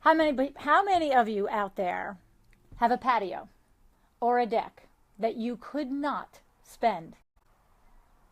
How many of you out there have a patio or a deck that you could not spend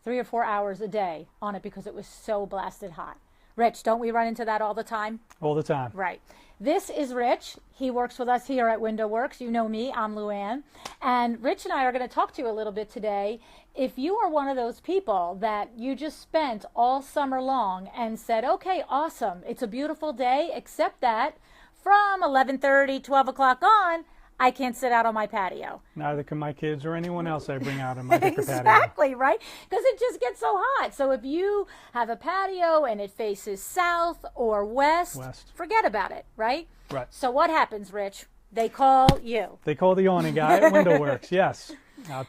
3 or 4 hours a day on it because it was so blasted hot? Rich, don't we run into that all the time? All the time. Right. This is Rich. He works with us here at Window Works. You know me, I'm Luanne. And Rich and I are going to talk to you a little bit today. If you are one of those people that you just spent all summer long and said, okay, awesome, it's a beautiful day, except that from 11:30, 12 o'clock on, I can't sit out on my patio. Neither can my kids or anyone else I bring out on my patio. Exactly, right? Because it just gets so hot. So if you have a patio and it faces south or west, forget about it, right? Right. So what happens, Rich? They call you. They call the awning guy at Window Works, yes.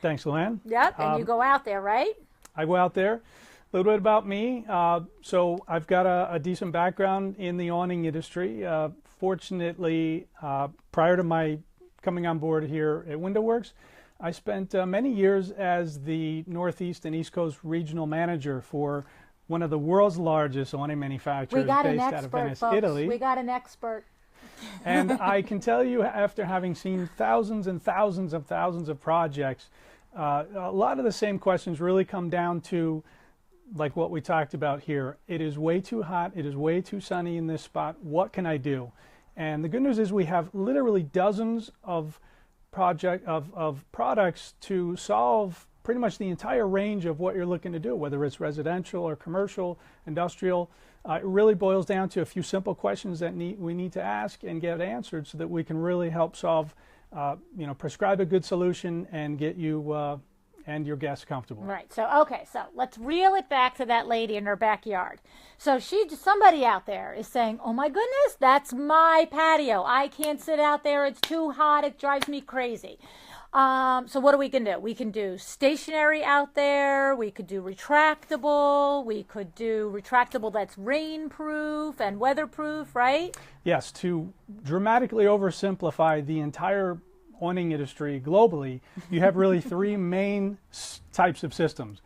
Thanks, Luanne. Yep, and you go out there, right? I go out there. A little bit about me. So I've got a decent background in the awning industry. Fortunately, prior to my coming on board here at Window Works, I spent many years as the Northeast and East Coast regional manager for one of the world's largest awning manufacturers based out of Venice, Italy. We got an expert. And I can tell you, after having seen thousands and thousands of projects, a lot of the same questions really come down to like what we talked about here. It is way too hot. It is way too sunny in this spot. What can I do? And the good news is we have literally dozens of products to solve pretty much the entire range of what you're looking to do, whether it's residential or commercial, industrial. It really boils down to a few simple questions that we need to ask and get answered so that we can really help solve, prescribe a good solution and get you and your guests comfortable. Right. So, okay. So let's reel it back to that lady in her backyard. So somebody out there is saying, oh my goodness, that's my patio. I can't sit out there. It's too hot. It drives me crazy. So what we can do? We can do stationary out there. We could do retractable. We could do retractable that's rainproof and weatherproof, right? Yes. To dramatically oversimplify the entire awning industry globally, you have really three main types of systems.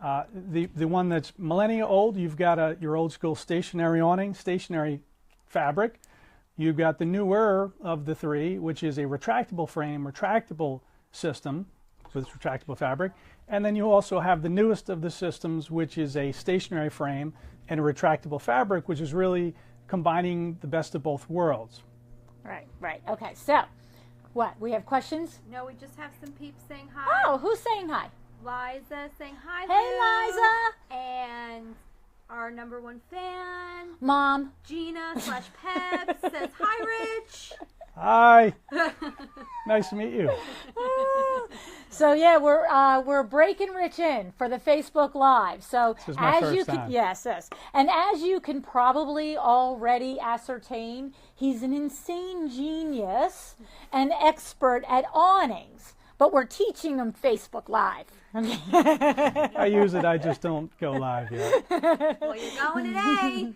The one that's millennia old, you've got your old school stationary awning, stationary fabric. You've got the newer of the three, which is a retractable frame, retractable system with retractable fabric. And then you also have the newest of the systems, which is a stationary frame and a retractable fabric, which is really combining the best of both worlds. Right, right. Okay, so what? We have questions? No, we just have some peeps saying hi. Oh, who's saying hi? Liza saying hi. Hey, Liza. And our #1 fan, Mom. Gina/Pep says hi, Rich. Hi. Nice to meet you. So yeah, we're breaking Rich in for the Facebook Live. So this is my first time. Yes, and as you can probably already ascertain, he's an insane genius and expert at awnings. But we're teaching him Facebook Live. I use it, I just don't go live yet. Well, you're going today.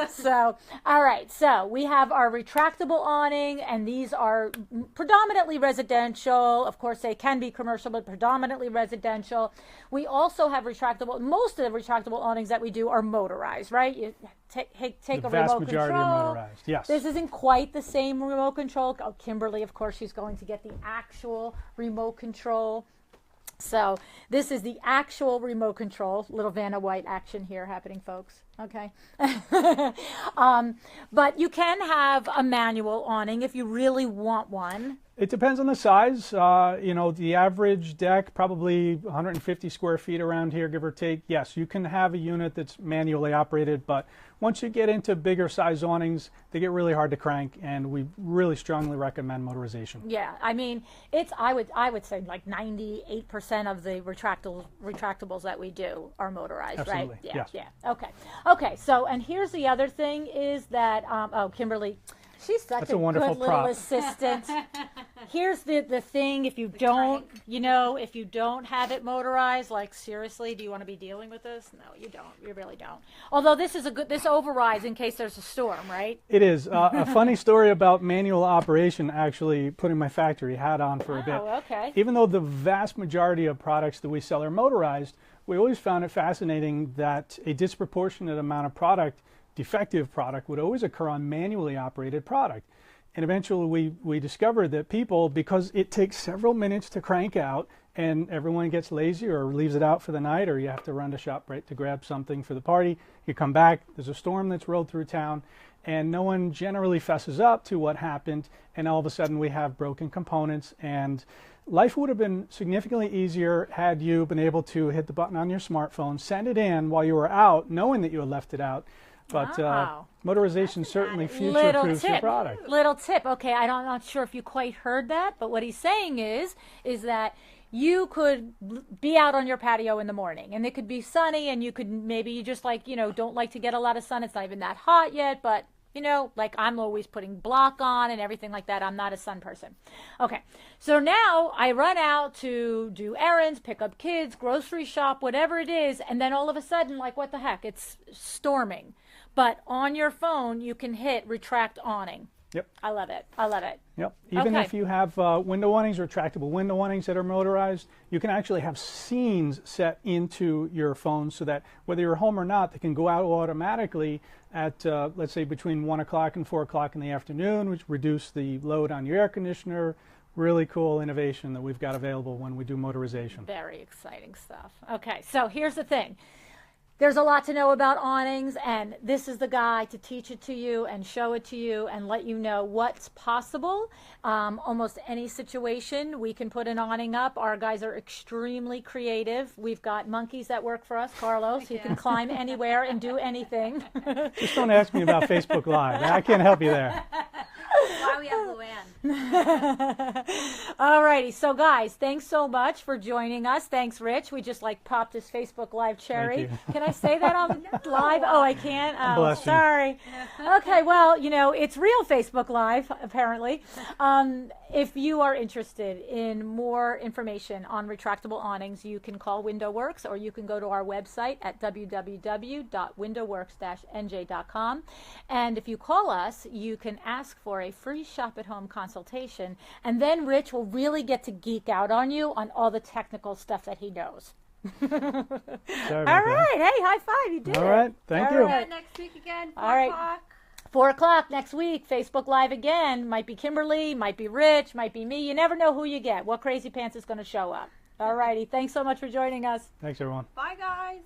So, all right. So we have our retractable awning, and these are predominantly residential. Of course, they can be commercial, but predominantly residential. We also have retractable. Most of the retractable awnings that we do are motorized, right? You take a remote control. The vast majority are motorized, yes. This isn't quite the same remote control. Oh, Kimberly, of course, she's going to get the actual remote control. So this is the actual remote control. Little Vanna White action here happening, folks. Okay. But you can have a manual awning if you really want one. It depends on the size. The average deck, probably 150 square feet around here, give or take. Yes, you can have a unit that's manually operated, but once you get into bigger size awnings, they get really hard to crank, and we really strongly recommend motorization. Yeah, I mean, I would say like 98% of the retractables that we do are motorized, Absolutely. Right? Yeah, yes. Yeah. Okay. So, and here's the other thing is that Kimberly, she's such a wonderful good little prop. assistant. Here's the thing: if you don't, if you don't have it motorized, like seriously, do you want to be dealing with this? No, you don't. You really don't. Although this overrides in case there's a storm, right? It is a funny story about manual operation. Actually, putting my factory hat on for a bit. Oh, okay. Even though the vast majority of products that we sell are motorized, we always found it fascinating that a disproportionate amount of product defective product would always occur on manually operated product. And eventually we discovered that people, because it takes several minutes to crank out and everyone gets lazy or leaves it out for the night, or you have to run to ShopRite to grab something for the party, you come back, there's a storm that's rolled through town, and no one generally fesses up to what happened, and all of a sudden we have broken components. And life would have been significantly easier had you been able to hit the button on your smartphone, send it in while you were out, knowing that you had left it out. But Wow. Motorization certainly Little future-proofs your tip. product. Little tip. Okay, I'm not sure if you quite heard that, but what he's saying is that you could be out on your patio in the morning, and it could be sunny, and you could maybe you just like, don't like to get a lot of sun. It's not even that hot yet, but like I'm always putting block on and everything like that. I'm not a sun person. Okay, so now I run out to do errands, pick up kids, grocery shop, whatever it is, and then all of a sudden, like, what the heck? It's storming. But on your phone, you can hit retract awning. Yep. I love it. I love it. Yep. Even Okay. if you have window awnings, retractable window awnings that are motorized, you can actually have scenes set into your phone so that whether you're home or not, they can go out automatically at, let's say, between 1 o'clock and 4 o'clock in the afternoon, which reduce the load on your air conditioner. Really cool innovation that we've got available when we do motorization. Very exciting stuff. Okay, so here's the thing. There's a lot to know about awnings, and this is the guy to teach it to you and show it to you and let you know what's possible. Almost any situation, we can put an awning up. Our guys are extremely creative. We've got monkeys that work for us, Carlos, who can climb anywhere and do anything. Just don't ask me about Facebook Live. I can't help you there. That's why we have Luanne. Alrighty, so guys, thanks so much for joining us. Thanks, Rich. We just like popped his Facebook Live cherry. Thank you. Can I say that on live? Oh, I can't. Oh, Bless you. sorry. Okay, well, it's real Facebook Live apparently. If you are interested in more information on retractable awnings, you can call WindowWorks, or you can go to our website at www.windowworks-nj.com. And if you call us, you can ask for a free shop-at-home consultation, and then Rich will really get to geek out on you on all the technical stuff that he knows. Sorry about All that. right, hey, high five, you did it. All right, thank All you. right. Next week again, 4 All right. o'clock. 4 o'clock next week, Facebook Live again. Might be Kimberly, might be Rich, might be me. You never know who you get, what crazy pants is going to show up. All righty, thanks so much for joining us. Thanks, everyone. Bye, guys.